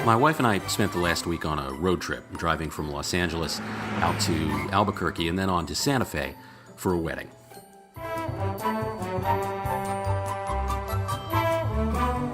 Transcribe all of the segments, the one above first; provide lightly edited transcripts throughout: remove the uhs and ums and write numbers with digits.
My wife and I spent the last week on a road trip, driving from Los Angeles out to Albuquerque and then on to Santa Fe for a wedding.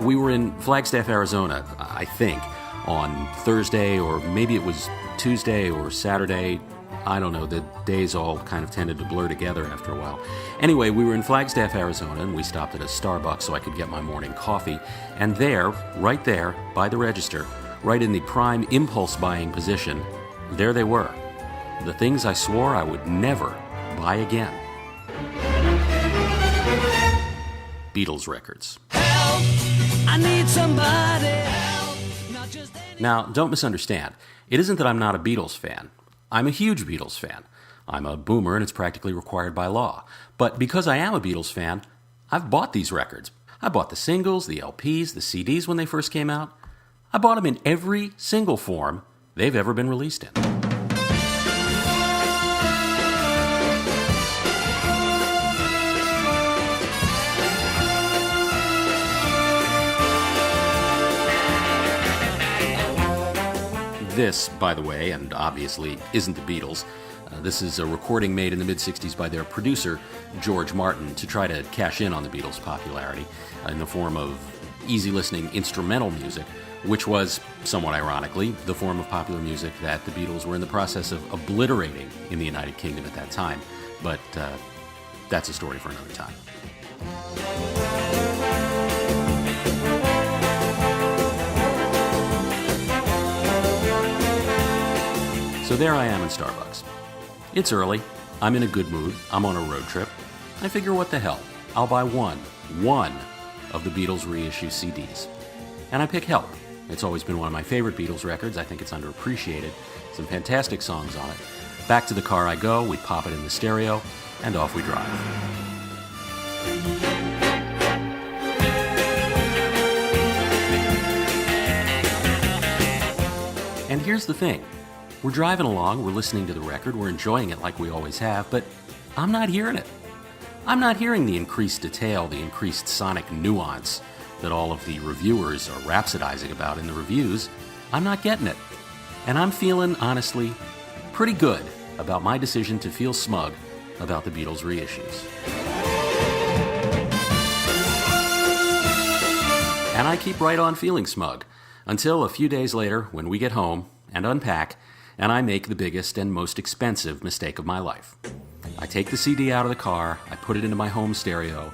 We were in Flagstaff, Arizona, I think, on Thursday, or maybe it was Tuesday or Saturday. I don't know, the days all kind of tended to blur together after a while. Anyway, we were in Flagstaff, Arizona, and we stopped at a Starbucks so I could get my morning coffee. And there, right there, by the register, right in the prime impulse buying position, there they were. The things I swore I would never buy again. Beatles records. Help! I need somebody help! Not just any... Now, don't misunderstand. It isn't that I'm not a Beatles fan. I'm a huge Beatles fan. I'm a boomer and it's practically required by law. But because I am a Beatles fan, I've bought these records. I bought the singles, the LPs, the CDs when they first came out. I bought them in every single form they've ever been released in. This, by the way, and obviously isn't the Beatles. This is a recording made in the mid-'60s by their producer, George Martin, to try to cash in on the Beatles' popularity in the form of easy-listening instrumental music, which was, somewhat ironically, the form of popular music that the Beatles were in the process of obliterating in the United Kingdom at that time. But that's a story for another time. So there I am in Starbucks. It's early, I'm in a good mood, I'm on a road trip. I figure what the hell, I'll buy one of the Beatles reissue CDs. And I pick Help. It's always been one of my favorite Beatles records, I think it's underappreciated. Some fantastic songs on it. Back to the car I go, we pop it in the stereo, and off we drive. And here's the thing. We're driving along, we're listening to the record, we're enjoying it like we always have, but I'm not hearing it. I'm not hearing the increased detail, the increased sonic nuance that all of the reviewers are rhapsodizing about in the reviews. I'm not getting it. And I'm feeling, honestly, pretty good about my decision to feel smug about the Beatles reissues. And I keep right on feeling smug, until a few days later when we get home and unpack, and I make the biggest and most expensive mistake of my life. I take the CD out of the car, I put it into my home stereo,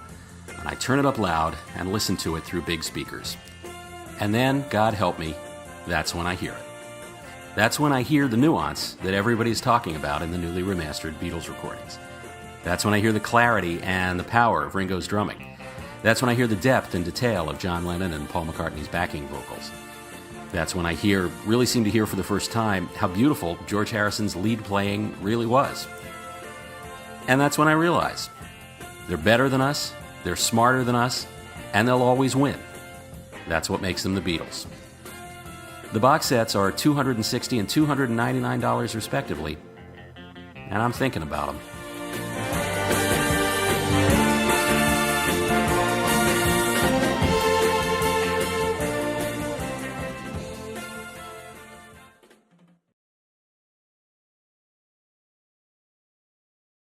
and I turn it up loud and listen to it through big speakers. And then, God help me, that's when I hear it. That's when I hear the nuance that everybody's talking about in the newly remastered Beatles recordings. That's when I hear the clarity and the power of Ringo's drumming. That's when I hear the depth and detail of John Lennon and Paul McCartney's backing vocals. That's when I really seem to hear for the first time how beautiful George Harrison's lead playing really was. And that's when I realize they're better than us, they're smarter than us, and they'll always win. That's what makes them the Beatles. The box sets are $260 and $299 respectively, and I'm thinking about them.